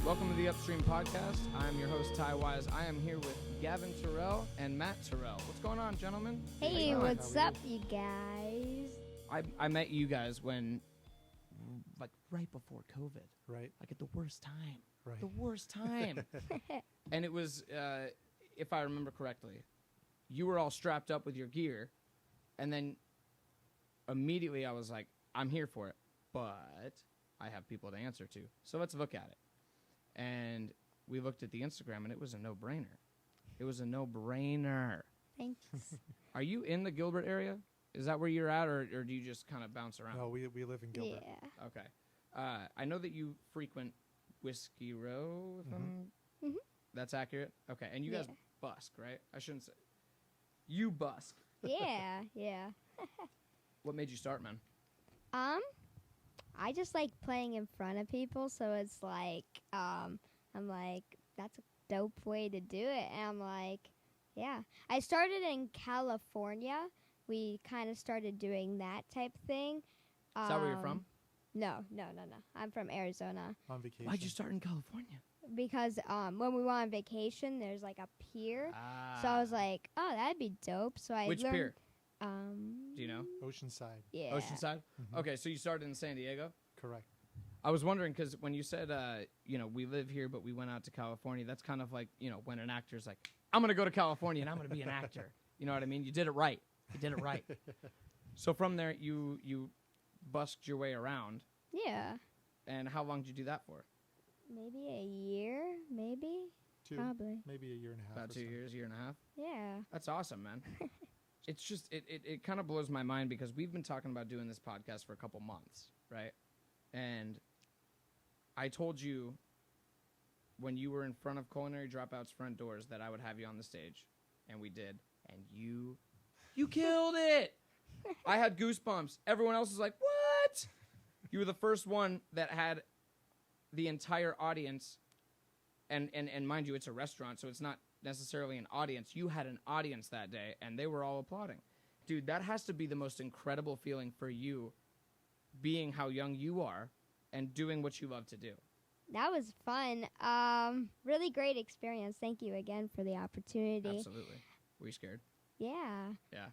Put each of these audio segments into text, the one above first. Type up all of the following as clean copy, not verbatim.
Welcome to the Upstream Podcast. I'm your host, Ty Wise. I am here with Gavin Torel and Matt Torel. What's going on, gentlemen? Hey, what's up, you guys? I met you guys when, like, right before COVID. Right. Like, at the worst time. Right. The worst time. And it was, if I remember correctly, you were all strapped up with your gear, and then immediately I was like, I'm here for it, but I have people to answer to. So let's look at it. And we looked at the Instagram, and it was a no-brainer. It was a no-brainer. Thanks. Are you in the Gilbert area? Is that where you're at, or do you just kind of bounce around? No, we live in Gilbert. Yeah. Okay. I know that you frequent Whiskey Row, if that's accurate? Okay. And you guys busk, right? I shouldn't say. You busk. Yeah, yeah. What made you start, man? I just like playing in front of people, so it's like, I'm like, that's a dope way to do it. And I'm like, yeah. I started in California. We kind of started doing that type thing. Is that where you're from? No. I'm from Arizona. On vacation. Why'd you start in California? Because when we went on vacation, there's like a pier. So I was like, oh, that'd be dope. So I Which learned, pier? Do you know? Oceanside. Yeah. Oceanside? Okay, so you started in San Diego? Correct. I was wondering, because when you said, we live here, but we went out to California, that's kind of like, when an actor's like, I'm going to go to California and I'm going to be an actor. You know what I mean? You did it right. You did it right. So from there, you busked your way around. Yeah. And how long did you do that for? Maybe a year, maybe. Probably. Maybe a year and a half. About 2 years, year and a half? Yeah. That's awesome, man. It's just, it kind of blows my mind because we've been talking about doing this podcast for a couple months, right? And I told you when you were in front of Culinary Dropout's front doors that I would have you on the stage, and we did, and you killed it. I had goosebumps. Everyone else was like, what? You were the first one that had the entire audience, and mind you, it's a restaurant, so it's not necessarily an audience. You had an audience that day, and they were all applauding. Dude, that has to be the most incredible feeling for you, being how young you are and doing what you love to do. That was fun. Really great experience. Thank you again for the opportunity. Absolutely. Were you scared? Yeah. Yeah.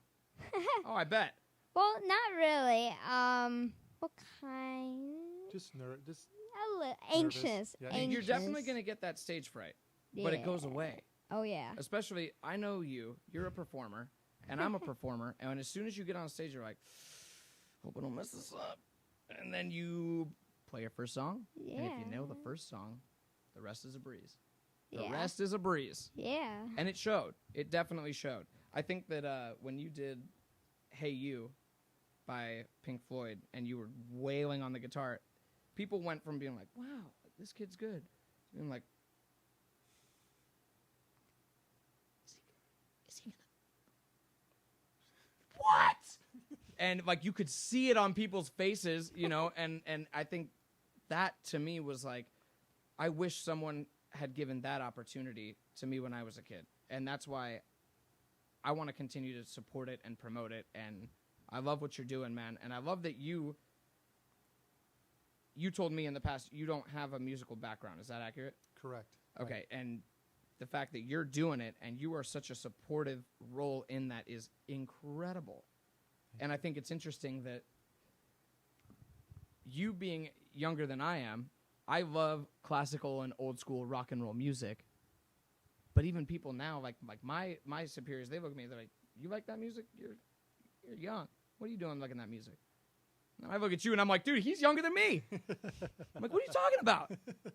Oh, I bet. Well, not really. What kind? Just A little anxious. Yeah. Anxious. You're definitely going to get that stage fright, but it goes away. Oh, yeah. Especially, I know you're a performer, and I'm a performer, and as soon as you get on stage, you're like, hope I don't mess this up. And then you play your first song, Yeah. and if you nail the first song, the rest is a breeze. The Yeah. rest is a breeze. Yeah. And it showed. It definitely showed. I think that when you did Hey You by Pink Floyd, and you were wailing on the guitar, people went from being like, wow, this kid's good, to being like, is he gonna... What? And, like, you could see it on people's faces, and I think that, to me, was like, I wish someone had given that opportunity to me when I was a kid. And that's why I want to continue to support it and promote it. And I love what you're doing, man. And I love that you told me in the past you don't have a musical background. Is that accurate? Correct. Okay. Right. And the fact that you're doing it and you are such a supportive role in that is incredible. And I think it's interesting that you being younger than I am, I love classical and old school rock and roll music. But even people now, like my superiors, they look at me, they're like, you like that music? You're young. What are you doing liking that music? And I look at you and I'm like, dude, he's younger than me. I'm like, what are you talking about?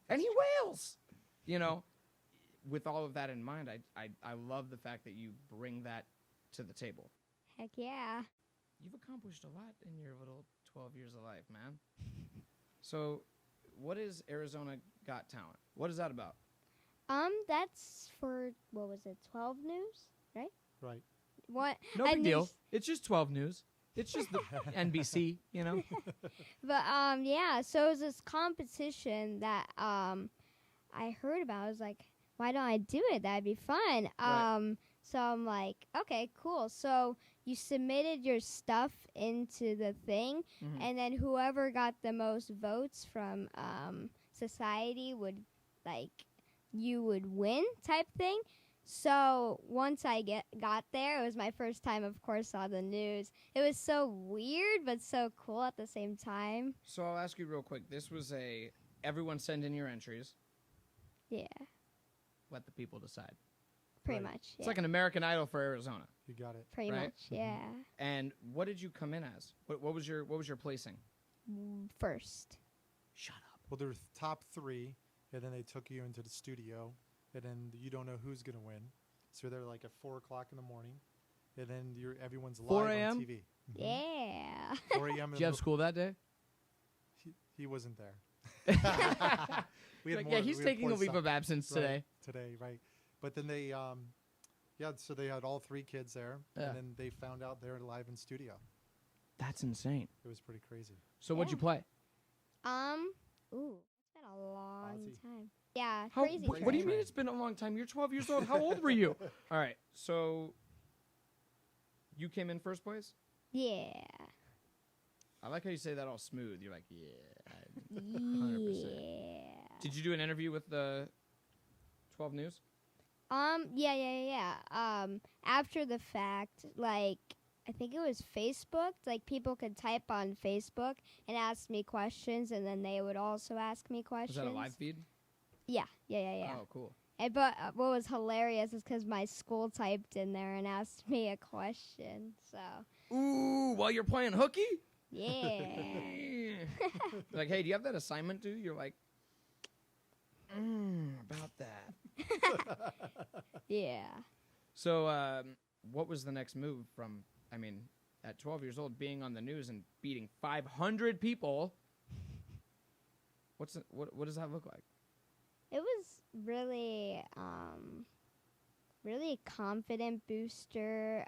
And he wails. With all of that in mind, I love the fact that you bring that to the table. Heck yeah. You've accomplished a lot in your little 12 years of life, man. So what is Arizona Got Talent? What is that about? That's for, what was it, 12 News, right? Right. What? No big deal. It's just 12 News. It's just the NBC, But, yeah, so it was this competition that I heard about. I was like, why don't I do it? That'd be fun. Right. So I'm like, okay, cool. So you submitted your stuff into the thing, and then whoever got the most votes from society would like you would win type thing. So once I got there, it was my first time, of course, saw the news. It was so weird, but so cool at the same time. So I'll ask you real quick. This was everyone send in your entries. Yeah, Let the people decide. pretty Right. much. It's Yeah. like an American Idol for Arizona. You got it. Pretty right? much, yeah. And what did you come in as? What was your placing? First. Shut up. Well, there were top 3, and then they took you into the studio, and then you don't know who's gonna win. So they're like at 4:00 in the morning, and then everyone's live 4 on a.m.? TV. Yeah. 4 a.m. Did you have school that day? He wasn't there. Like, yeah, he's taking a leave of absence today. Today, right? But then they, so they had all 3 kids there, Yeah. and then they found out they're live in studio. That's insane. It was pretty crazy. So what'd you play? Ooh, it's been a long Ozzy. time. Yeah, How, Crazy what do you Train. mean it's been a long time? You're 12 years old. How old were you? All right. So you came in first place? Yeah. I like how you say that all smooth. You're like, yeah. 100%. Did you do an interview with the 12 News? Yeah. After the fact, like, I think it was Facebook. Like, people could type on Facebook and ask me questions, and then they would also ask me questions. Was that a live feed? Yeah. Oh, cool. But what was hilarious is because my school typed in there and asked me a question. So, Ooh, while you're playing hooky? yeah. Like, hey, do you have that assignment due? You're like, about that. Yeah. So, what was the next move from, at 12 years old, being on the news and beating 500 people? What does that look like? It was really, really confident booster.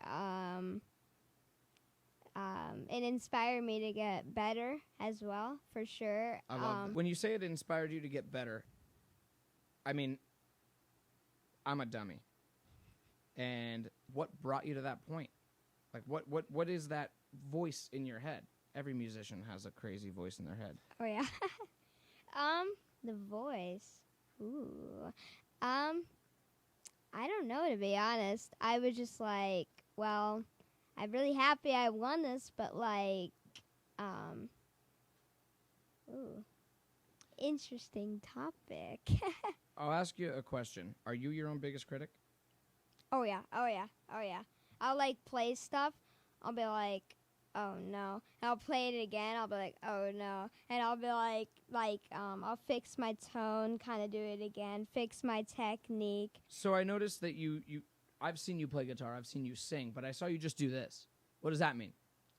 It inspired me to get better as well, for sure. I love that. When you say it inspired you to get better, I'm a dummy. And what brought you to that point? Like, what is that voice in your head? Every musician has a crazy voice in their head. Oh yeah. The voice. Ooh. I don't know, to be honest. I was just like, well, I'm really happy I won this, but like, ooh, interesting topic. I'll ask you a question. Are you your own biggest critic? Oh yeah. I'll like play stuff. I'll be like, oh no. And I'll play it again. I'll be like, oh no. And I'll be like, I'll fix my tone, kind of do it again, fix my technique. So I noticed that I've seen you play guitar, I've seen you sing, but I saw you just do this. What does that mean?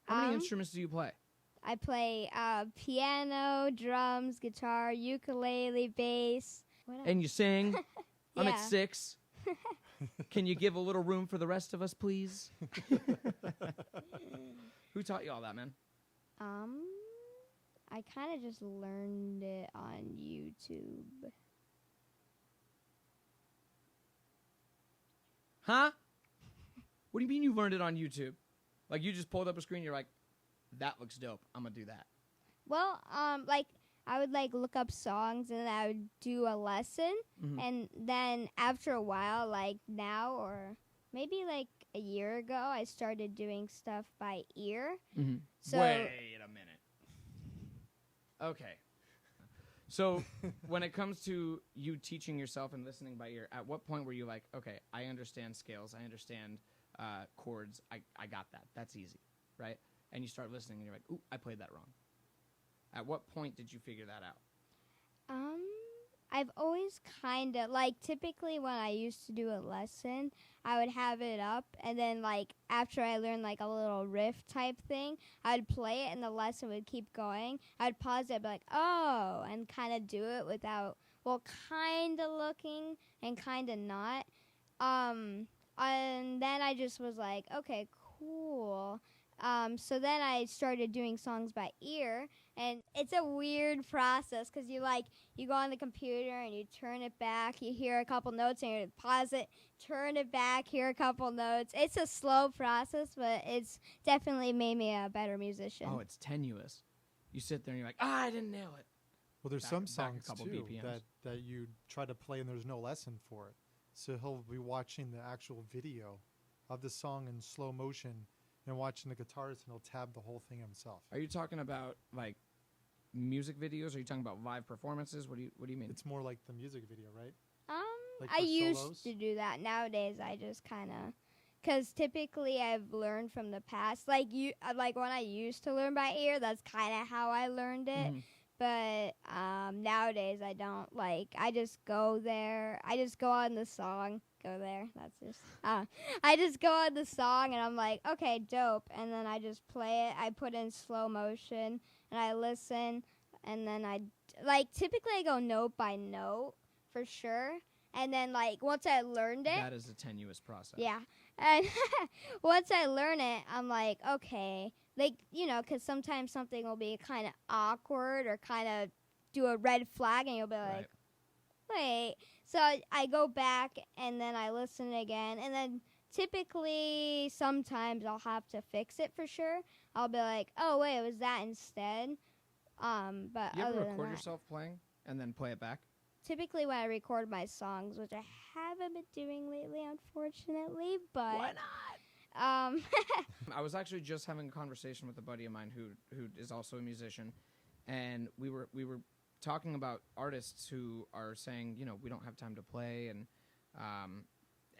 How many instruments do you play? I play piano, drums, guitar, ukulele, bass. What else? And you sing. I'm at Yeah. 6. Can you give a little room for the rest of us, please? Who taught you all that, man? I kind of just learned it on YouTube. Huh? What do you mean you learned it on YouTube? Like, you just pulled up a screen, you're like, that looks dope. I'm going to do that. Well, like I would like look up songs and then I would do a lesson, and then after a while, like now or maybe like a year ago, I started doing stuff by ear. So Wait a minute. Okay. So when it comes to you teaching yourself and listening by ear, at what point were you like, okay, I understand scales, I understand chords, I got that. That's easy, right? And you start listening and you're like, ooh, I played that wrong. At what point did you figure that out? I've always kind of like typically when I used to do a lesson, I would have it up, and then like after I learned like a little riff type thing, I'd play it and the lesson would keep going. I'd pause it, be like, oh, and kind of do it without, well, kind of looking and kind of not. And then I just was like, okay, cool. So then I started doing songs by ear, and it's a weird process because you go on the computer and you turn it back, you hear a couple notes and you pause it, turn it back, hear a couple notes. It's a slow process, but it's definitely made me a better musician. Oh, it's tenuous. You sit there and you're like, I didn't nail it. Well, there's back- some back a songs couple too BPMs. that you try to play and there's no lesson for it. So he'll be watching the actual video of the song in slow motion and watching the guitarist, and he'll tab the whole thing himself. Are you talking about like music videos? Are you talking about live performances? What do you mean? It's more like the music video, right? Um, Like I for used solos? to do that. Nowadays, I just kind of, because typically I've learned from the past. Like like when I used to learn by ear, that's kind of how I learned it. Mhm. But nowadays I don't. Like I just go there. I just go on the song. Go there. That's just. I just go on the song and I'm like, okay, dope. And then I just play it. I put in slow motion and I listen. And then typically I go note by note for sure. And then like once I learned it, That is a tenuous process. yeah. And once I learn it, I'm like, okay. Like, because sometimes something will be kind of awkward or kind of do a red flag, and you'll be like, wait. So I go back, and then I listen again. And then typically, sometimes I'll have to fix it for sure. I'll be like, oh, wait, it was that instead. But You ever other than record that, yourself playing and then play it back? typically when I record my songs, which I haven't been doing lately, unfortunately, but Why not? I was actually just having a conversation with a buddy of mine who is also a musician, and we were talking about artists who are saying, we don't have time to play, and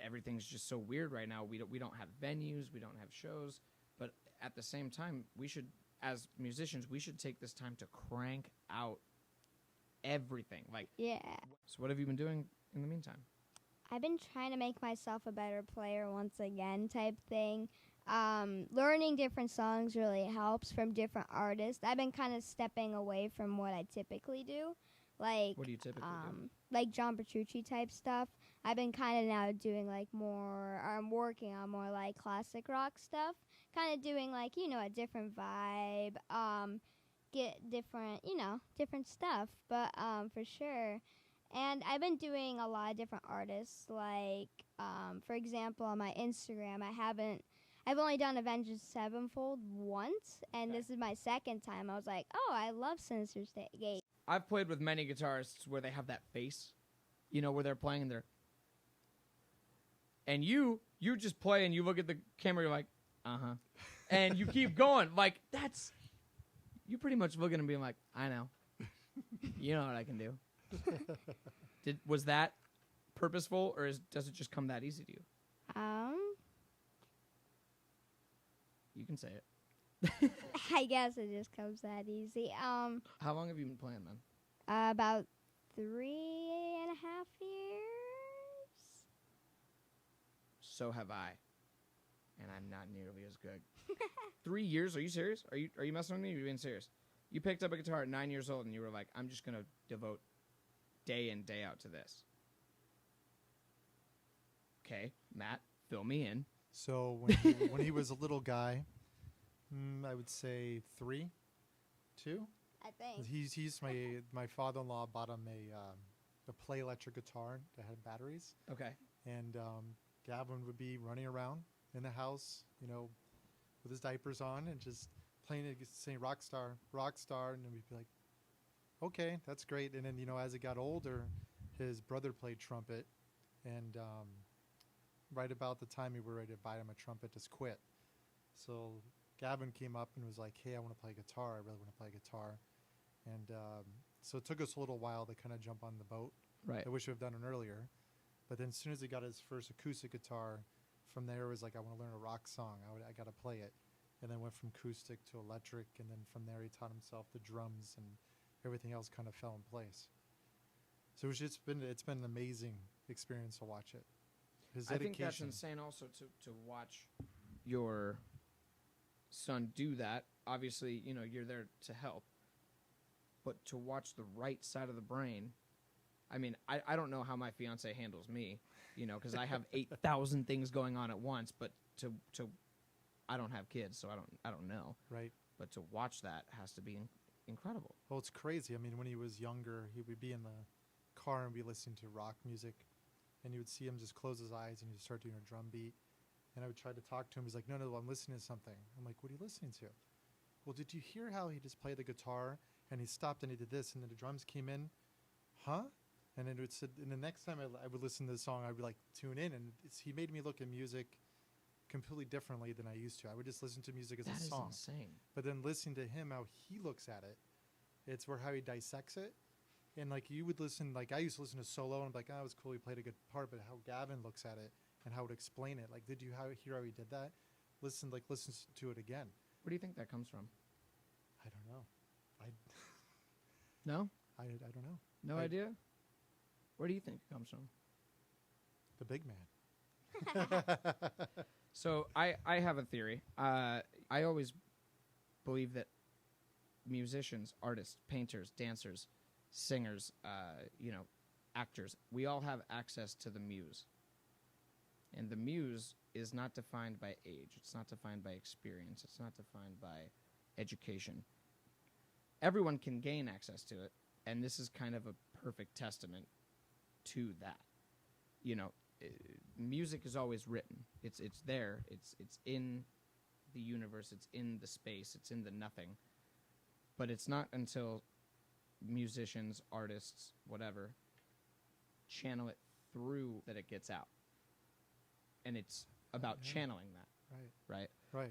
everything's just so weird right now. We don't have venues, we don't have shows, but at the same time, we should, as musicians, we should take this time to crank out everything. Like, yeah. so what have you been doing in the meantime? I've been trying to make myself a better player once again type thing. Learning different songs really helps from different artists. I've been kind of stepping away from what I typically do. Like, What do you typically do? like John Petrucci type stuff. I've been kind of now doing like more, I'm working on more like classic rock stuff. Kind of doing like, a different vibe. Get different, different stuff. But for sure. And I've been doing a lot of different artists. Like, for example, on my Instagram, I've only done Avenged Sevenfold once, and this is my second time. I was like, oh, I love Sinister Gate. I've played with many guitarists where they have that face, where they're playing and and you just play and you look at the camera, you're like, uh-huh. And you keep going. Like, you pretty much looking and being like, I know. You know what I can do. Was that purposeful, or does it just come that easy to you? You can say it. I guess it just comes that easy. How long have you been playing, man? About 3.5 years. So have I, and I'm not nearly as good. 3 years? Are you serious? Are you messing with me? Or are you being serious? You picked up a guitar at 9 years old, and you were like, I'm just gonna devote day in, day out to this. Okay, Matt, fill me in. So when he was a little guy, I would say 3, 2. I think. He's my father-in-law bought him a play electric guitar that had batteries, Okay. and Gavin would be running around in the house, with his diapers on and just playing it, saying rock star, and then we'd be like, okay, that's great. And then as it got older, his brother played trumpet, and right about the time we were ready to buy him a trumpet, just quit. So Gavin came up and was like, hey, I want to play guitar. I really want to play guitar. And so it took us a little while to kind of jump on the boat. Right. I wish we had done it earlier. But then as soon as he got his first acoustic guitar, from there it was like, I want to learn a rock song. I got to play it. And then went from acoustic to electric. And then from there he taught himself the drums, and everything else kind of fell in place. So it's been an amazing experience to watch it. His I dedication. think that's insane also to watch your son do that. Obviously, you're there to help. But to watch the right side of the brain, I mean, I don't know how my fiance handles me, because I have 8,000 things going on at once, but to I don't have kids, so I don't know. Right. But to watch that has to be incredible. Well, it's crazy. I mean, when he was younger, he would be in the car and be listening to rock music, and you would see him just close his eyes and he'd start doing a drum beat. And I would try to talk to him. He's like, no, I'm listening to something. I'm like, what are you listening to? Well, did you hear how he just played the guitar and he stopped and he did this, and then the drums came in, huh? And then and the next time I would listen to the song, I would like tune in, and he made me look at music completely differently than I used to. I would just listen to music as That a is song. insane. But then listening to him, how he looks at it, it's where how he dissects it. And like you would listen, like I used to listen to solo, and I'm like, oh, it was cool, he played a good part. But how Gavin looks at it and how it would explain it, like, did you hear how he did that? Listen to it again. Where do you think that comes from? I don't know. No? I don't know. No idea? Where do you think it comes from? The big man. So I have a theory. I always believe that musicians, artists, painters, dancers, singers, actors, we all have access to the muse. And the muse is not defined by age. It's not defined by experience. It's not defined by education. Everyone can gain access to it, and this is kind of a perfect testament to that. Music is always written. It's there. It's in the universe. It's in the space. It's in the nothing. But it's not until musicians, artists, whatever, channel it through that it gets out. And it's about channeling that. Right?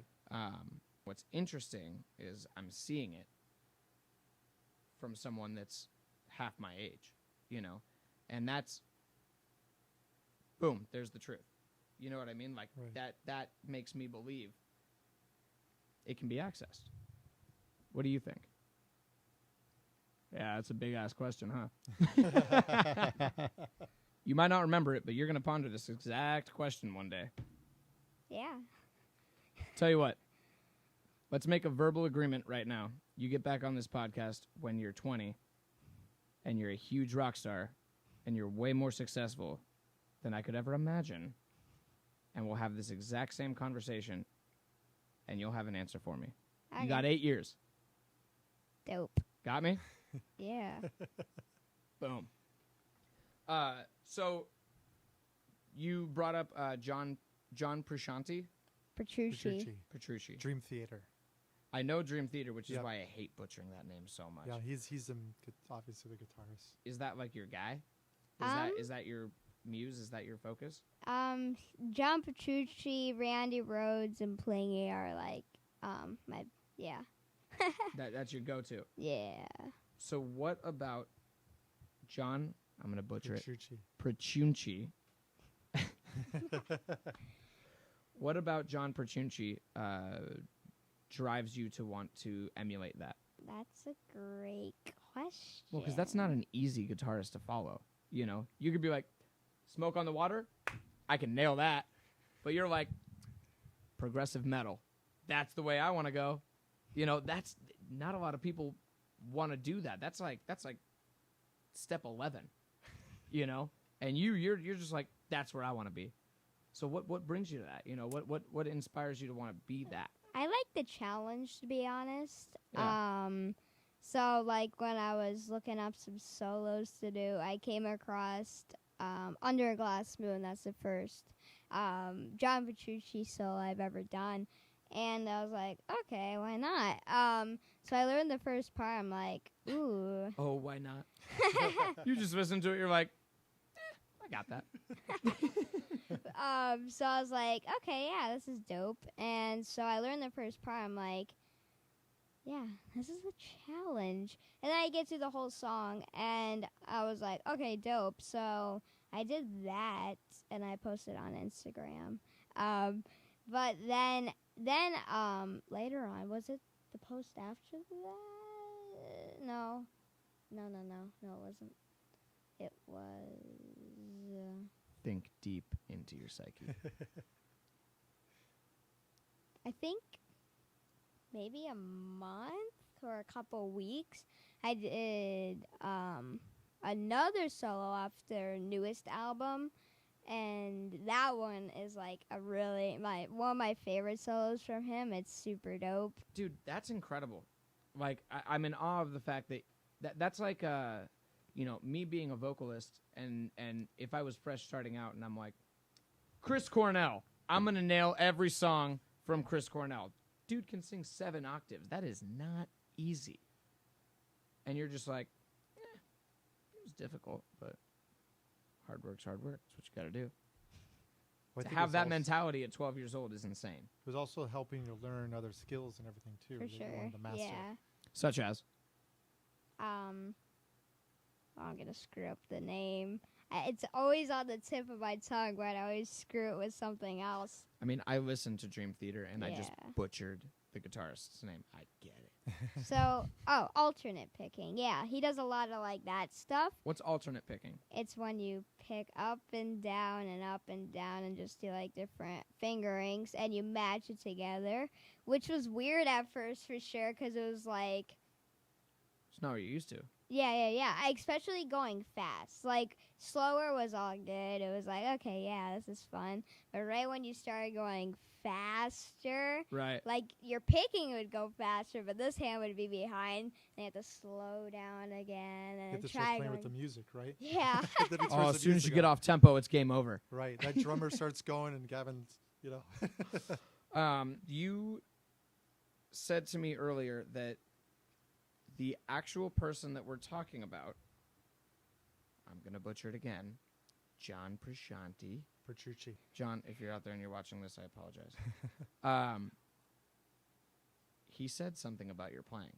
What's interesting is I'm seeing it from someone that's half my age, and that's, boom, there's the truth. You know what I mean? Like that makes me believe it can be accessed. What do you think? Yeah, that's a big ass question, huh? You might not remember it, but you're going to ponder this exact question one day. Yeah. Tell you what, let's make a verbal agreement right now. You get back on this podcast when you're 20 and you're a huge rock star and you're way more successful than I could ever imagine. And we'll have this exact same conversation and you'll have an answer for me. Okay. You got 8 years. Dope. Got me? Yeah. Boom. So you brought up John Petrucci. Petrucci. Dream Theater. I know Dream Theater, which is Yep. why I hate butchering that name so much. Yeah, he's obviously the guitarist. Is that like your guy? Is that your muse? Is that your focus? John Petrucci, Randy Rhoads, and Playing are like yeah. That's your go-to. Yeah. So what about John? I'm gonna butcher Petrucci. Petrucci. What about John Petrucci drives you to want to emulate that? That's a great question. Well, because that's not an easy guitarist to follow. You could be like, Smoke on the Water, I can nail that. But you're like, progressive metal. That's the way I want to go. That's not a lot of people want to do that. That's like step 11. And you're just like, that's where I want to be. So what brings you to that? What inspires you to want to be that? I like the challenge, to be honest. Yeah. So like when I was looking up some solos to do, I came across Under a Glass Moon. That's the first John Petrucci solo I've ever done. And I was like, okay, why not? So I learned the first part. I'm like, ooh. Oh, why not? You just listen to it. You're like, I got that. So I was like, okay, yeah, this is dope. And so I learned the first part. I'm like, yeah, this is a challenge. And then I get through the whole song, and I was like, okay, dope. So I did that, and I posted on Instagram. But then later on, was it the post after that? No, it wasn't. It was. Think deep into your psyche. I think maybe a month or a couple weeks. I did another solo off their newest album, and that one is like one of my favorite solos from him. It's super dope. Dude, that's incredible. Like I'm in awe of the fact that's like me being a vocalist, and if I was fresh starting out and I'm like, Chris Cornell, I'm going to nail every song from Chris Cornell. Dude can sing 7 octaves. That is not easy. and you're just like, it was difficult, but hard work's hard work. That's what you got to do. Well, I To think have it's that also- mentality at 12 years old is insane. It was also helping you learn other skills and everything too. For that you sure. wanted to master. Yeah. Such as? I'm gonna screw up the name. It's always on the tip of my tongue, but I always screw it with something else. I mean, I listened to Dream Theater, and I just Yeah. butchered the guitarist's name. I get it. So, alternate picking. Yeah, he does a lot of like that stuff. What's alternate picking? It's when you pick up and down and just do like different fingerings and you match it together, which was weird at first for sure because it was like, It's not what you're used to. yeah. Especially going fast. Like slower was all good. It was like, okay, yeah, this is fun. But right when you started going faster, Right. like your picking would go faster, but this hand would be behind. And you have to slow down again You and have to then start try playing going. with the music, right? Yeah. Then he Oh, turns as the soon as music you get up. off tempo, it's game over. Right, that drummer starts going, and Gavin's, You said to me earlier that the actual person that we're talking about, I'm going to butcher it again, John Prashanti. Petrucci. John, if you're out there and you're watching this, I apologize. He said something about your playing.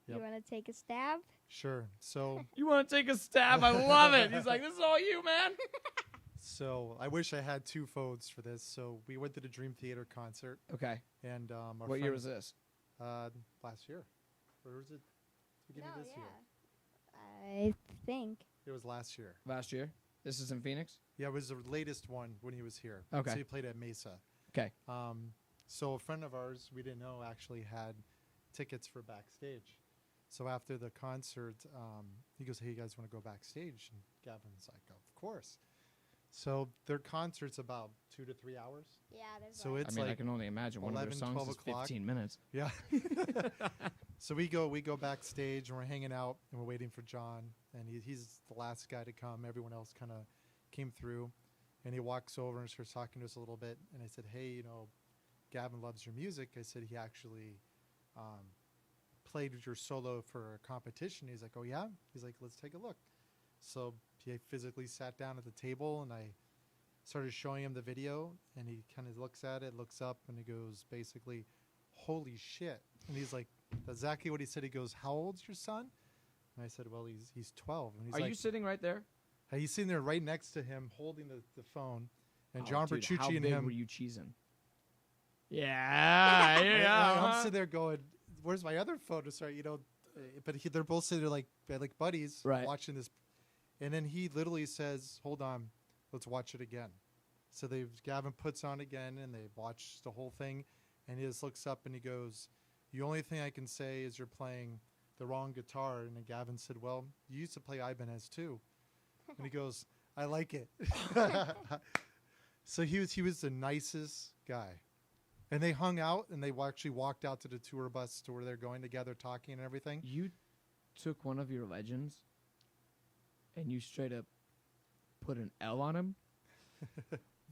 Yep. You want to take a stab? Sure. So, You want to take a stab? I love it. He's like, this is all you, man. so I wish I had two phones for this. So we went to the Dream Theater concert, Okay. and our What year friend- was this? Last year, or was it beginning of this year? I think. It was last year. Last year? This is in Phoenix? Yeah, it was the latest one when he was here. Okay. So he played at Mesa. Okay. So a friend of ours, we didn't know, actually had tickets for backstage. So after the concert, he goes, "Hey, you guys want to go backstage?" And Gavin's like, "Of course." So their concert's about 2 to 3 hours. Yeah, there's So like, I it's mean, I like can only imagine one of their 11, songs 12 is o'clock. 15 minutes. Yeah. So we go backstage and we're hanging out and we're waiting for John, and he's the last guy to come. Everyone else kind of came through, and he walks over and starts talking to us a little bit. And I said, "Hey, Gavin loves your music." I said he actually played your solo for a competition. He's like, "Oh yeah?" He's like, "Let's take a look." So he physically sat down at the table, and I started showing him the video, and he kind of looks at it, looks up, and he goes, basically, "Holy shit!" And he's like, that's exactly what he said. He goes, "How old's your son?" And I said, "Well, he's 12." And he's Are like, you sitting right there? he's sitting there right next to him, holding the phone, and Oh, John dude, how Petrucci and big him. were you cheesing? Yeah, I'm yeah. sitting there going, "Where's my other phone?" To start, but they're both sitting there like buddies, Right. watching this. And then he literally says, "Hold on, let's watch it again." So Gavin puts on again, and they watch the whole thing. And he just looks up and he goes, "The only thing I can say is you're playing the wrong guitar." And then Gavin said, "Well, you used to play Ibanez too." And he goes, "I like it." So he was the nicest guy. And they hung out, and they actually walked out to the tour bus to where they're going together, talking and everything. You took one of your legends and you straight up put an L on him?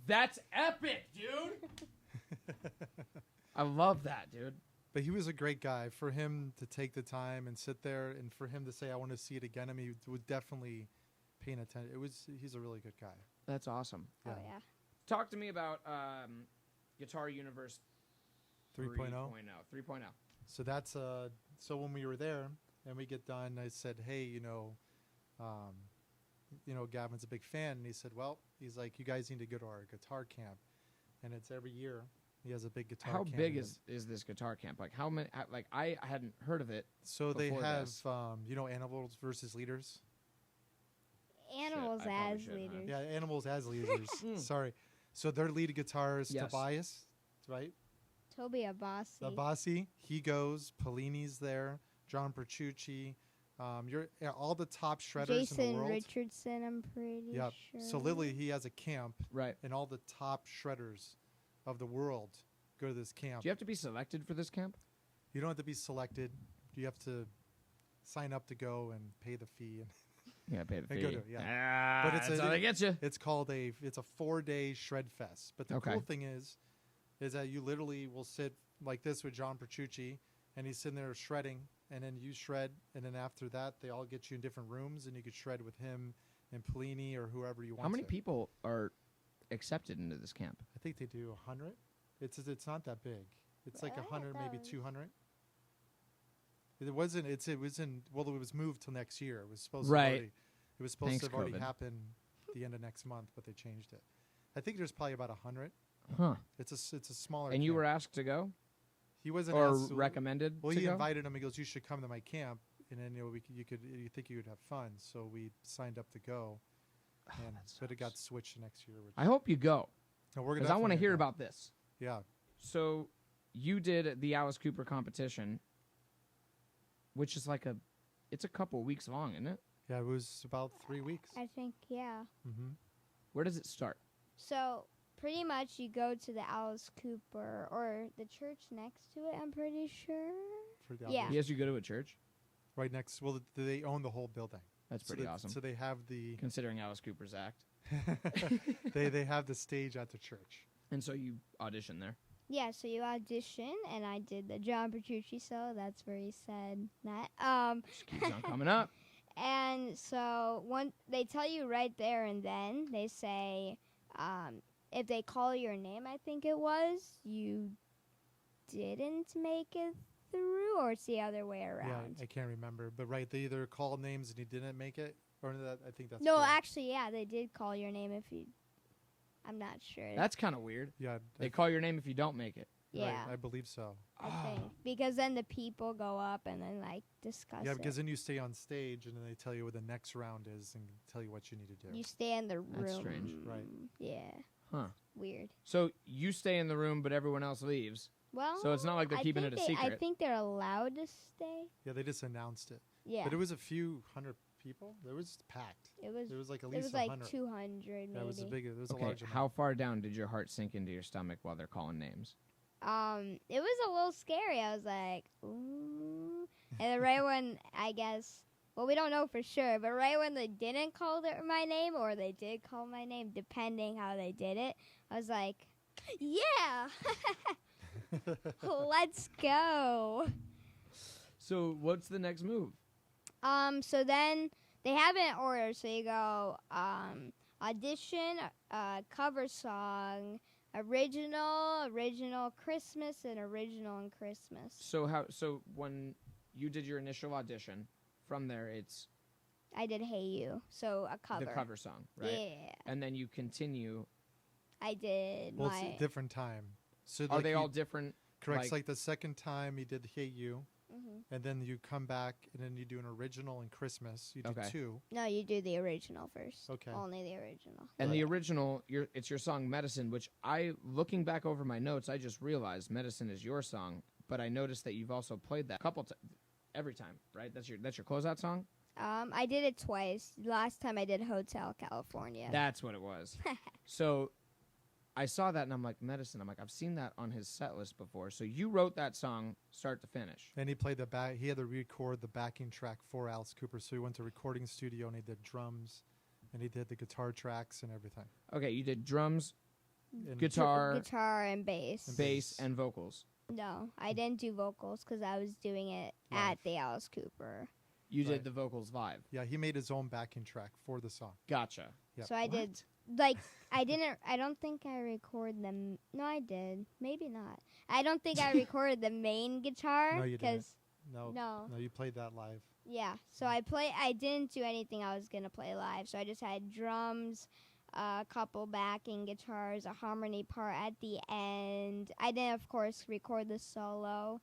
That's epic, dude. I love that, dude. But he was a great guy. For him to take the time and sit there, and for him to say, "I want to see it again," I mean, he was definitely paying attention. He's a really good guy. That's awesome. oh Yeah. yeah. Talk to me about Guitar Universe 3.0. 3.0. So that's so when we were there and we get done, I said, "Hey, Gavin's a big fan," and he said, "Well," he's like, "you guys need to go to our guitar camp," and it's every year. He has a big guitar. How camp big and is this guitar camp? Like how many? Like I hadn't heard of it. so they before have this? animals versus leaders. Animals I probably as should, huh? leaders. Yeah, animals as leaders. Sorry. So their lead guitarist Yes. Tobias, right? Toby Abassi. Abassi, he goes. Polini's there. John Petrucci. All the top shredders in the Jason world. Richardson, I'm pretty Yep. sure. So literally, he has a camp, Right. and all the top shredders of the world go to this camp. Do you have to be selected for this camp? You don't have to be selected. You have to sign up to go and pay the fee. And Yeah, pay the They fee. go to it, yeah. Ah, But it's that's a- how they get you. it's called it's a 4-day shred fest. But the Okay. cool thing is that you literally will sit like this with John Petrucci, and he's sitting there shredding, and then you shred, and then after that, they all get you in different rooms, and you could shred with him and Pellini or whoever you want. How many people are accepted into this camp? I think they do 100. It's not that big. It's like 100, maybe 200. It wasn't. It was in. Well, it was moved till next year. It was supposed Right. to already, it was supposed Thanks, to have already COVID. happened the end of next month, but they changed it. I think there's probably about 100. Huh. It's a smaller. And you camp. were asked to go He wasn't or asked, recommended Well, to he go? invited him. He goes, "You should come to my camp." And then you think you would have fun. So we signed up to go, and that but it got sucks. switched to next year. Which, I hope you go no, we're because I want to definitely hear gonna go. about this. Yeah, So you did the Alice Cooper competition, which is it's a couple weeks long, isn't it? yeah. It was about 3 weeks. I think, yeah. Mm-hmm. Where does it start? So pretty much you go to the Alice Cooper or the church next to it, I'm pretty sure. For the Yeah. outdoors. Yes, you go to a church. Right next. Well, they own the whole building. That's So pretty they- awesome. So they have the Considering Alice Cooper's act. they have the stage at the church. And so you audition there. Yeah, so you audition, and I did the John Petrucci solo. That's where he said that. Just keeps on coming up. And so they tell you right there and then, they say, if they call your name, I think it was, you didn't make it through, or it's the other way around. Yeah, I can't remember, but right, they either called names and you didn't make it, or that I think that's No, correct. actually, yeah, they did call your name if you. I'm not sure. That's kind of weird. Yeah, They call your name if you don't make it. yeah, right, I believe so. I think because then the people go up and then discuss. Yeah, it. because then you stay on stage and then they tell you what the next round is and tell you what you need to do. you stay in the room. That's strange. Right. Yeah. Huh. Weird. So you stay in the room, but everyone else leaves. Well. So it's not like they're I keeping think it a I secret. think they're allowed to stay. Yeah, they just announced it. Yeah. But it was a few hundred people. It was packed. It was. It was like at It least was like 100. 200 maybe. Yeah, it was a big. It was a Okay, large amount. how far down did your heart sink into your stomach while they're calling names? It was a little scary. I was like, ooh. And then right when I guess, well, we don't know for sure, but right when they didn't call my name or they did call my name, depending how they did it, I was like, yeah, let's go. So what's the next move? So then they have it in order. So you go audition, cover song, original Christmas, and original and Christmas. So when you did your initial audition, from there it's I did Hey You, so a cover. the cover song, right? Yeah, And then you continue. I did Well, my. it's a different time. So Are like they you- all different? correct? like- It's like the second time he did Hey You, Mhm. and then you come back and then you do an original and Christmas. You do Okay. 2. No, you do the original first. Okay. Only the original. And the Right. original, it's your song "Medicine," which looking back over my notes, I just realized "Medicine" is your song. But I noticed that you've also played that every time, right? That's your closeout song. I did it twice. Last time I did Hotel California. That's what it was. So I saw that and I'm like, "Medicine." I'm like, I've seen that on his set list before. So you wrote that song start to finish. And he played the back. He had to record the backing track for Alice Cooper. So he went to a recording studio and he did drums, and he did the guitar tracks and everything. Okay, you did drums, And guitar, Guitar and bass. And bass, and vocals. No, I didn't do vocals because I was doing it Live. at the Alice Cooper. You Right. did the vocals live. Yeah, he made his own backing track for the song. Gotcha. Yep. So I did I don't think I recorded them. No, I did. Maybe not. I don't think I recorded the main guitar No, you didn't. because No, no. you played that live. Yeah. So I didn't do anything I was going to play live. So I just had drums, a couple backing guitars, a harmony part at the end. I didn't of course record the solo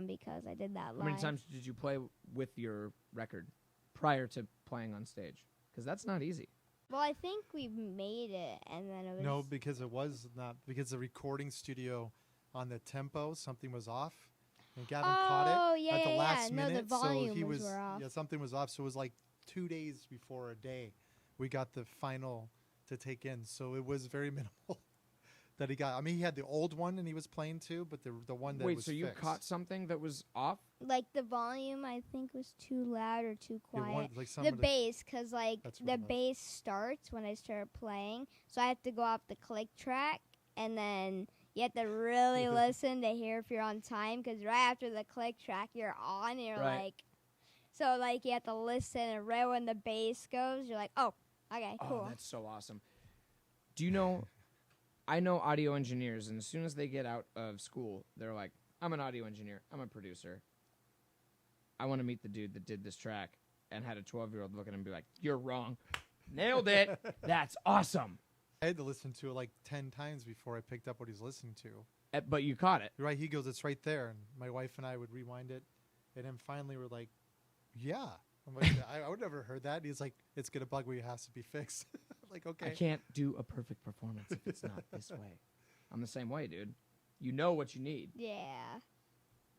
because I did that live. How many times did you play with your record prior to playing on stage? Because that's not easy. Well, I think we made it and then it was No, because it was not, because the recording studio on the tempo, something was off. And Gavin caught it yeah, at the yeah, last yeah. No, minute. the so he volumes was were off. Yeah, something was off. So it was like 2 days before a day we got the final to take in. So it was very minimal that he got. I mean, he had the old one and he was playing too, but the one that Wait, was so you fixed. caught something that was off? Like the volume, I think was too loud or too Yeah, quiet. like some The of bass, because like That's what the it was. bass starts when I start playing, so I have to go off the click track, and then you have to really listen to hear if you're on time, because right after the click track, you're on, and you're Right. like, so like you have to listen, and right when the bass goes, you're like, oh, okay, cool. Oh, that's so awesome. Do you know, I know audio engineers, and as soon as they get out of school, they're like, I'm an audio engineer. I'm a producer. I want to meet the dude that did this track, and had a 12-year-old look at him and be like, you're wrong. Nailed it. That's awesome. I had to listen to it like 10 times before I picked up what he's listening to. But you caught it. Right, he goes, it's right there. And my wife and I would rewind it. And then finally we're like, yeah. I'm like, I would never heard that. And he's like, it's going to bug me. It has to be fixed. Like, okay. I can't do a perfect performance if it's not this way. I'm the same way, dude. You know what you need. Yeah.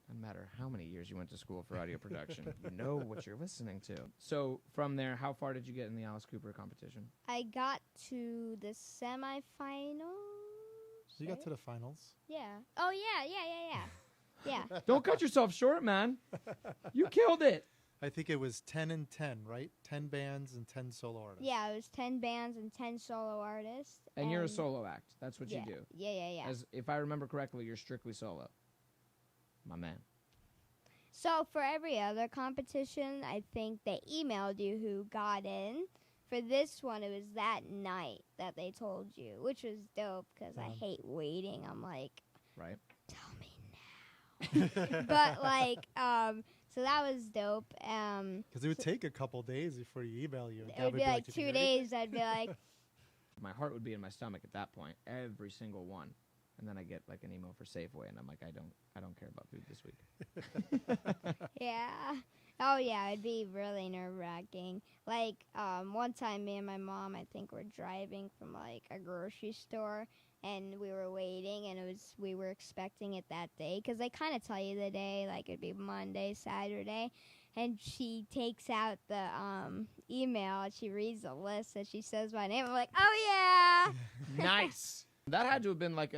No matter how many years you went to school for audio production, you know what you're listening to. So from there, how far did you get in the Alice Cooper competition? I got to the semifinals. You got to the finals. Yeah. Oh, yeah. Yeah. Don't cut yourself short, man. You killed it. I think it was 10 and 10, right? 10 bands and 10 solo artists. Yeah, it was 10 bands and 10 solo artists. And you're a solo act. That's what you do. Yeah. As if I remember correctly, you're strictly solo. My man. So for every other competition, I think they emailed you who got in. For this one, it was that night that they told you, which was dope because I hate waiting. I'm like, Right. tell me now. But like, so that was dope. Because it would take a couple days before you email you. It would be like "Did you 2 get it?" days. I'd be like, My heart would be in my stomach at that point. Every single one. And then I get like an email for Safeway, and I'm like, I don't care about food this week. yeah. Oh yeah, it'd be really nerve-wracking. Like, one time me and my mom, I think, were driving from like a grocery store, and we were waiting, and we were expecting it that day, because they kind of tell you the day, like it'd be Monday, Saturday, and she takes out the email, and she reads the list, and she says my name. I'm like, oh yeah. Nice. That had to have been like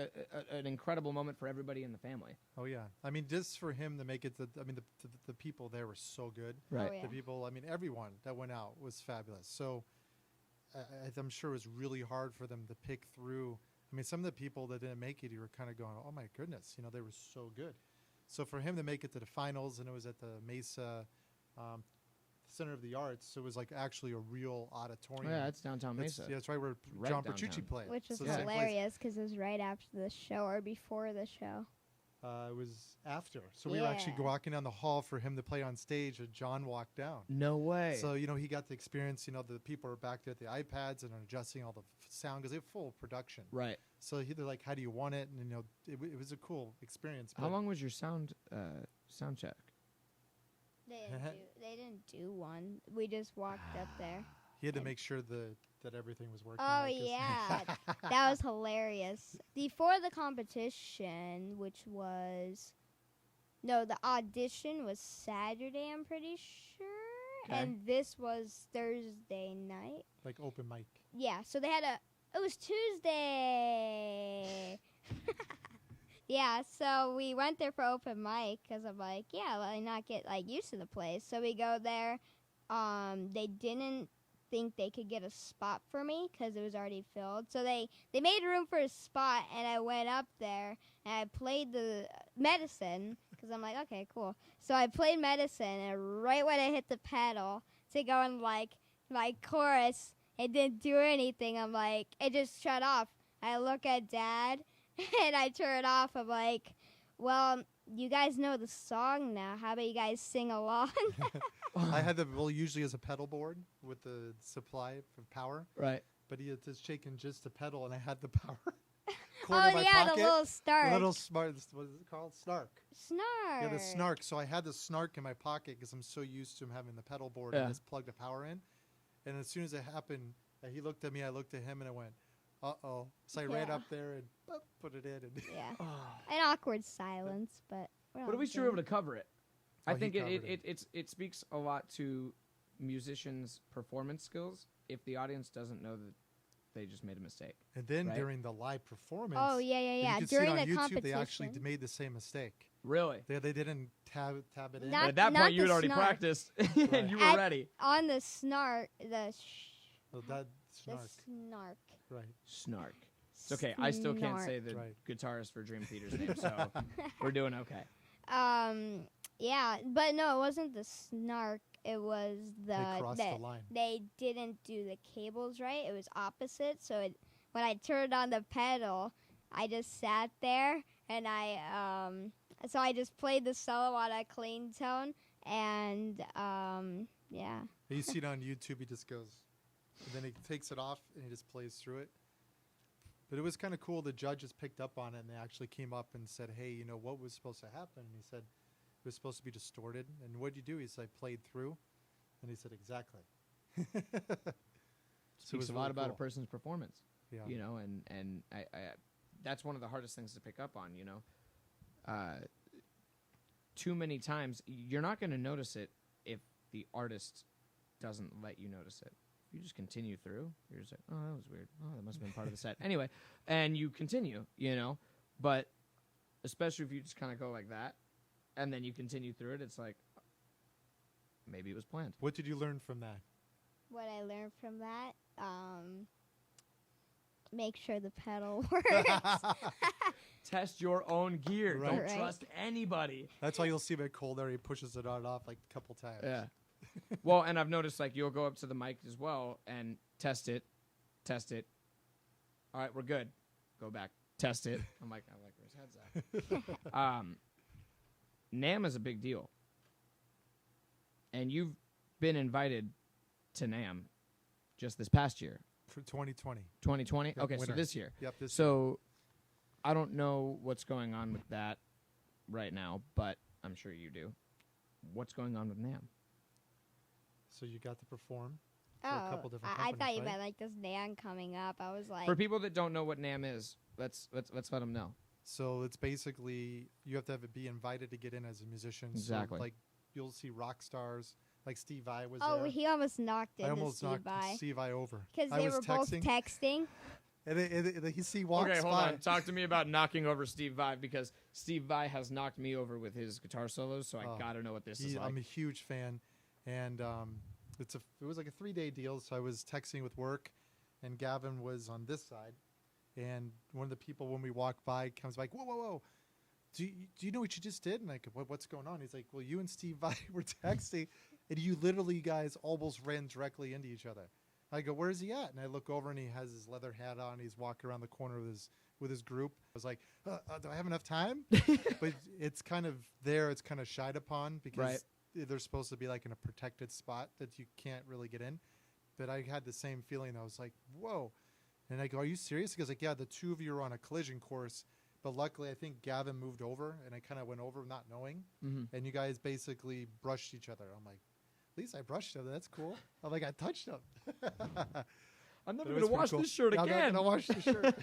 an incredible moment for everybody in the family. Oh, yeah. I mean, just for him to make it, the people there were so good. Right. Oh, yeah. The people, I mean, everyone that went out was fabulous. So I'm sure it was really hard for them to pick through. I mean, some of the people that didn't make it, you were kind of going, oh, my goodness, they were so good. So for him to make it to the finals, and it was at the Mesa Center of the Arts, so it was like actually a real auditorium. Yeah, it's downtown Mesa. Yeah, that's right where Right John downtown. Petrucci played. Which was So the same place. hilarious because it was right after the show or before the show. It was after. So we were actually Yeah. walking down the hall for him to play on stage, and John walked down. No way. So, he got to experience, the people are back there at the iPads and are adjusting all the sound because they have full production. Right. So they're like, how do you want it? And, it was a cool experience. How but long was your sound check? They didn't do one. We just walked up there. He had to make sure that everything was working. Oh right, 'cause- yeah, that was hilarious. Before the competition, which was the audition was Saturday, I'm pretty sure, Okay. and this was Thursday night. Like open mic. Yeah, so they had it was Tuesday. Yeah, so we went there for open mic because I'm like, yeah, why not get like used to the place? So we go there. They didn't think they could get a spot for me because it was already filled. So they made room for a spot, and I went up there and I played the medicine because I'm like, okay, cool. So I played medicine, and right when I hit the pedal to go in like my chorus, it didn't do anything. I'm like, it just shut off. I look at Dad. And I turn it off. I'm like, well, you guys know the song now. How about you guys sing along? I had usually as a pedal board with the supply of power, Right. but he had just shaken just the pedal, and I had the power. Oh, in my yeah, pocket. the little start. Little smart, what is it called? Snark. Snark. Yeah, the snark. So I had the snark in my pocket because I'm so used to him having the pedal board Yeah. and just plug the power in. And as soon as it happened, he looked at me, I looked at him, and I went, uh-oh. So I ran Yeah. up there and put it in. And Yeah. Oh. An awkward silence, but we're But at all least you were able good. to cover it. Oh, I he think covered it speaks a lot to musicians' performance skills if the audience doesn't know that they just made a mistake. And then Right. during the live performance, Oh, yeah. you could During see it on the YouTube, competition. they actually made the same mistake. Really? They didn't tab it in. Not- But at that not point, you had the already snark. practiced, Right. and you were At- ready. On the snark, So that the snark. snark. Right. Snark. It's okay. I still can't say the Right. guitarist for Dream Theater's name, so we're doing okay. Yeah, but no, it wasn't the snark. It was They crossed the line. they didn't do the cables right. It was opposite. So when I turned on the pedal, I just sat there and so I just played the solo on a clean tone, and yeah. You see it on YouTube. He just goes, and then he takes it off and he just plays through it. But it was kind of cool. The judges picked up on it and they actually came up and said, "Hey, you know what was supposed to happen?" And he said it was supposed to be distorted. And what did you do? He said, "Played through," and he said, "Exactly." Speaks a lot about a person's performance. Yeah. You know, and I that's one of the hardest things to pick up on. You know, too many times you're not going to notice it if the artist doesn't let you notice it. You just continue through. You're just like, oh, that was weird. Oh, that must have been part of the set. Anyway, and you continue, you know. But especially if you just kind of go like that, and then you continue through it, it's like, maybe it was planned. What did you learn from that? What I learned from that, make sure the pedal works. Test your own gear. Right. Don't Right. trust anybody. That's why you'll see him at Cold Air. He pushes it on off like a couple times. Yeah. Well, and I've noticed like you'll go up to the mic as well and test it. All right, we're good. Go back, test it. I'm like where his head's at. NAMM is a big deal, and you've been invited to NAMM just this past year, For 2020. 2020. Yep, Okay, winter. so this year. Yep. This So I don't know what's going on with that right now, but I'm sure you do. What's going on with NAMM? So you got to perform. Oh, a couple different I thought companies, you right? meant like this NAMM coming up. I was like, For people that don't know what NAMM is, let's let them know. So it's basically you have to be invited to get in as a musician. Exactly. So like you'll see rock stars like Steve Vai was oh, there. he almost knocked I into almost Steve knocked Vai Steve Vai over. because I they was were both texting. And he walks Okay, hold by. on. Talk to me about knocking over Steve Vai, because Steve Vai has knocked me over with his guitar solos, so I Oh, gotta know what this is like. I'm a huge fan, and it was like a 3-day deal. So I was texting with work, and Gavin was on this side, and one of the people when we walk by comes by, whoa. Do you know what you just did? And I go, what's going on? He's like, well, you and Steve Vai were texting, and you literally guys almost ran directly into each other. I go, where is he at? And I look over, and he has his leather hat on. He's walking around the corner with his group. I was like, do I have enough time? But it's kind of there. It's kind of shied upon because they're supposed to be like in a protected spot that you can't really get in. But I had the same feeling. I was like, whoa. And I go, are you serious? He goes like, yeah, the two of you are on a collision course. But luckily, I think Gavin moved over, and I kind of went over not knowing. Mm-hmm. And you guys basically brushed each other. I'm like, at least I brushed him. That's cool. I'm like, I touched him. I'm never But it gonna was wash pretty this shirt cool. I'm again. not gonna wash the shirt.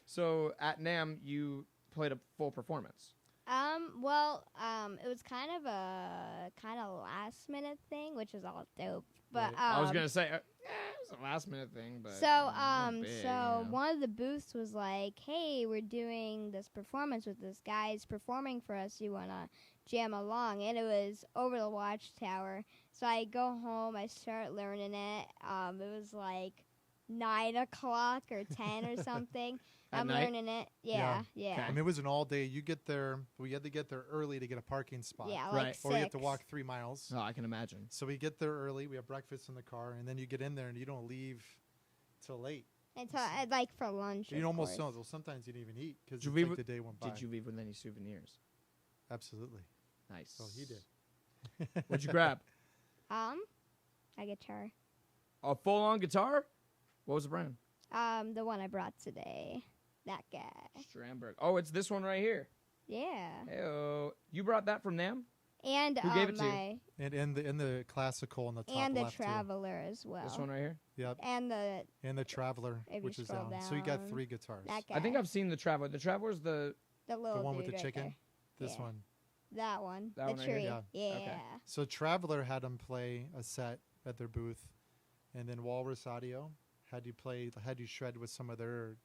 So at NAMM, you played a full performance. It was kind of a last minute thing, which is all dope. But Right. I was gonna say, it was a last minute thing, but so not big, you know. one of the booths was like, "Hey, we're doing this performance with this guy's performing for us. You wanna jam along?" And it was over the Watchtower. So I go home, I start learning it. It was like 9 o'clock or 10 or something. At I'm night? learning it. Yeah. I mean, it was an all day. You get there. We had to get there early to get a parking spot. Yeah, Right. like 6. Or you have to walk 3 miles. Oh, I can imagine. So we get there early. We have breakfast in the car, and then you get in there, and you don't leave till late. Until like for lunch. You of almost course. don't. Well, sometimes you didn't even eat because Did you leave like with- the day went by. Did you leave with any souvenirs? Absolutely. Nice. Oh, he did. What'd you grab? A guitar. A full-on guitar? What was the brand? The one I brought today. That guy. Stramberg. Oh, it's this one right here. Yeah. Hey, you brought that from NAMM? And Who gave it to you? my And in the classical on the top and the left too. Traveler as well. This one right here? Yep. And And the Traveler, If you which is scroll down. So you got down, 3 guitars. that guy. I think I've seen the Traveler. The Traveler's the... the little one with dude the right chicken. there. This Yeah. one. That one. That the one right here? tree. Yeah. Yeah. Okay. So Traveler had them play a set at their booth, and then Walrus Audio had you shred with some of their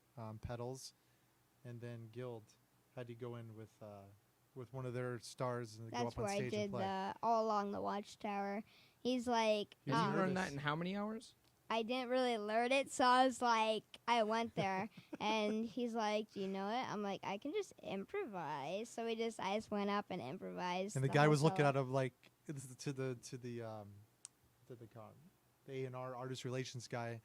pedals, and then Guild had you go in with one of their stars and go That's up on where I stage and did play. the all along the Watchtower. He's like Did He's you learn nervous. that in how many hours? I didn't really learn it, so I was like, I went there, and he's like, "Do you know it?" I'm like, "I can just improvise." So I just went up and improvised. And the guy was looking at him like to the A&R artist relations guy.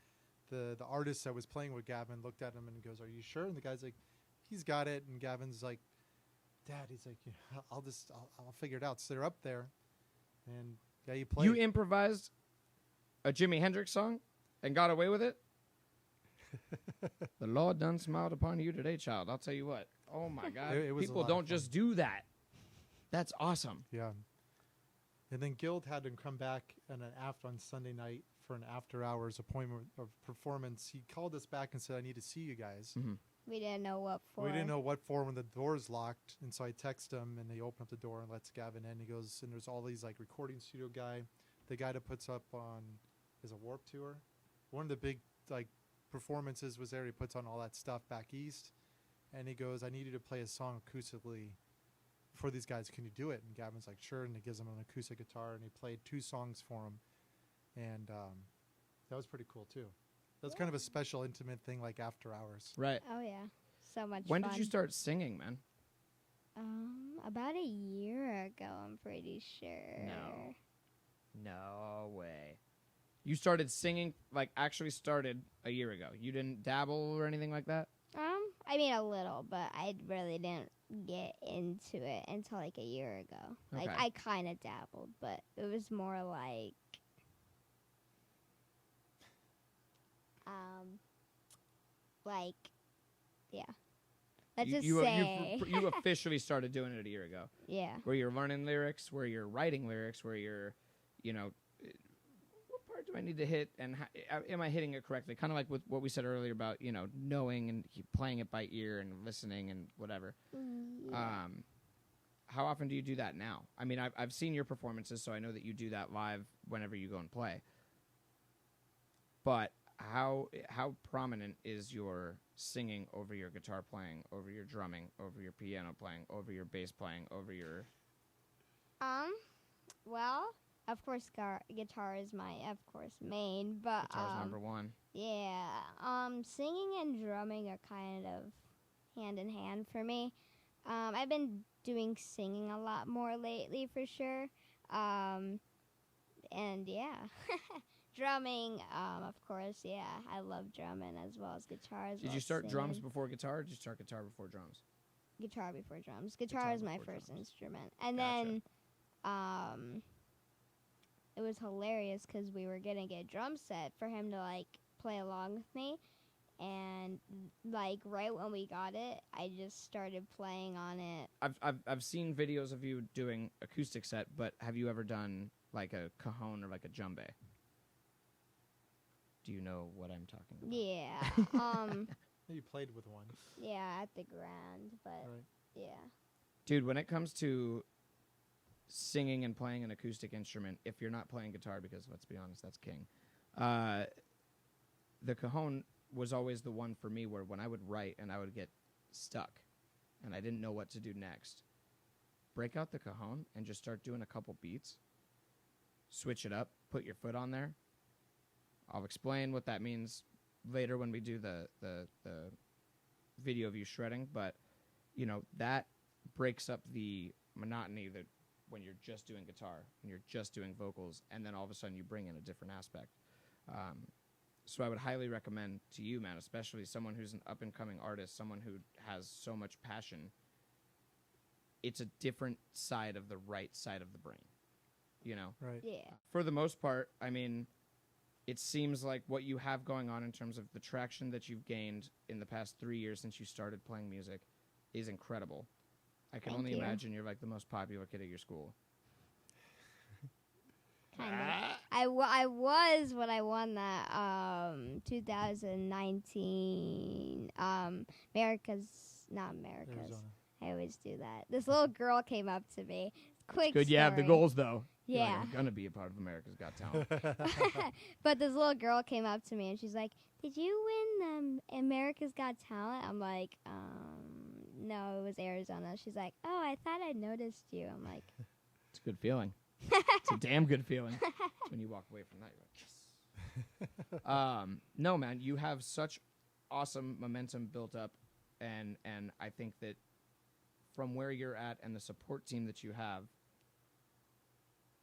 The artist that was playing with Gavin looked at him and goes, "Are you sure?" And the guy's like, "He's got it." And Gavin's like, "Dad," he's like, "Yeah, I'll figure it out." So they're up there, and yeah, you play. You improvised a Jimi Hendrix song and got away with it? The Lord done smiled upon you today, child. I'll tell you what. Oh, my God. It was a People lot of don't just do that. That's awesome. Yeah. And then Guild had him come back on Sunday night for an after hours appointment of performance. He called us back and said, "I need to see you guys." Mm-hmm. We didn't know what for. We didn't know what for when the door's locked. And so I text him, and they open up the door and lets Gavin in. He goes, and there's all these like recording studio guy. The guy that puts up on is a Warp Tour. One of the big like performances was there. He puts on all that stuff back east. And he goes, "I need you to play a song acoustically for these guys. Can you do it?" And Gavin's like, "Sure." And he gives him an acoustic guitar, and he played 2 songs for him. And that was pretty cool, too. That was kind of a special, intimate thing, like after hours. Right. Oh yeah, so much. When fun. did you start singing, man? About a year ago, I'm pretty sure. No way. You started singing, like actually started a year ago. You didn't dabble or anything like that? I mean a little, but I really didn't get into it until like a year ago. Like Okay. I kind of dabbled, but it was more like, yeah. Let's just say, you officially started doing it a year ago. yeah. Where you're learning lyrics, where you're writing lyrics, where you're, what part do I need to hit, and am I hitting it correctly? Kind of like with what we said earlier about, knowing and playing it by ear and listening and whatever. Yeah. How often do you do that now? I mean, I've seen your performances, so I know that you do that live whenever you go and play. But how prominent is your singing over your guitar playing, over your drumming, over your piano playing, over your bass playing, over your... Well, of course, guitar is my, main, but Guitar's number one. yeah, singing and drumming are kind of hand in hand for me. I've been doing singing a lot more lately, for sure. And yeah, drumming, of course, yeah, I love drumming as well as guitar. Did you start drums before guitar, or did you start guitar before drums? Guitar before drums. Guitar is my first instrument, and Gotcha. then it was hilarious because we were getting a drum set for him to like play along with me, and like right when we got it, I just started playing on it. I've seen videos of you doing acoustic set, but have you ever done like a cajon or like a djembe? Do you know what I'm talking about? Yeah. You played with one. Yeah, at the Grand, but Right. yeah. Dude, when it comes to singing and playing an acoustic instrument, if you're not playing guitar, because let's be honest, that's king, the cajon was always the one for me where when I would write and I would get stuck and I didn't know what to do next, break out the cajon and just start doing a couple beats, switch it up, put your foot on there. I'll explain what that means later when we do the video of you shredding, but that breaks up the monotony that when you're just doing guitar and you're just doing vocals, and then all of a sudden you bring in a different aspect. So I would highly recommend to you, man, especially someone who's an up-and-coming artist, someone who has so much passion, it's a different side of the right side of the brain, Right. Yeah. For the most part, I mean, it seems like what you have going on in terms of the traction that you've gained in the past 3 years since you started playing music is incredible. I can Thank only you. imagine you're like the most popular kid at your school. Kind of. I was when I won that 2019 not America's. Arizona. I always do that. This little girl came up to me. Quick Good, you have the story. goals though. You're like, Yeah. I'm gonna be a part of America's Got Talent. But this little girl came up to me and she's like, "Did you win America's Got Talent?" I'm like, no, it was Arizona. She's like, "Oh, I thought I noticed you." I'm like, It's a good feeling. It's a damn good feeling. When you walk away from that, you're like, yes. No, man, you have such awesome momentum built up, and I think that from where you're at and the support team that you have,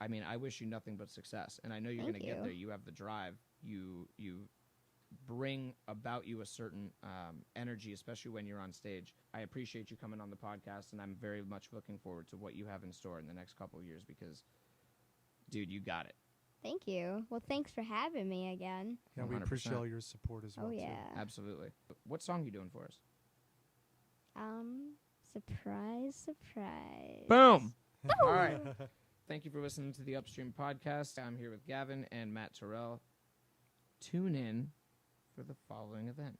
I mean, I wish you nothing but success, and I know you're going to get there. You have the drive. You bring about you a certain energy, especially when you're on stage. I appreciate you coming on the podcast, and I'm very much looking forward to what you have in store in the next couple of years because, dude, you got it. Thank you. Well, thanks for having me again. Yeah, we 100%. appreciate all your support as well. Oh, too. yeah. Absolutely. What song are you doing for us? Surprise. Boom! All right. Thank you for listening to the Upstream Podcast. I'm here with Gavin and Matt Torel. Tune in for the following event.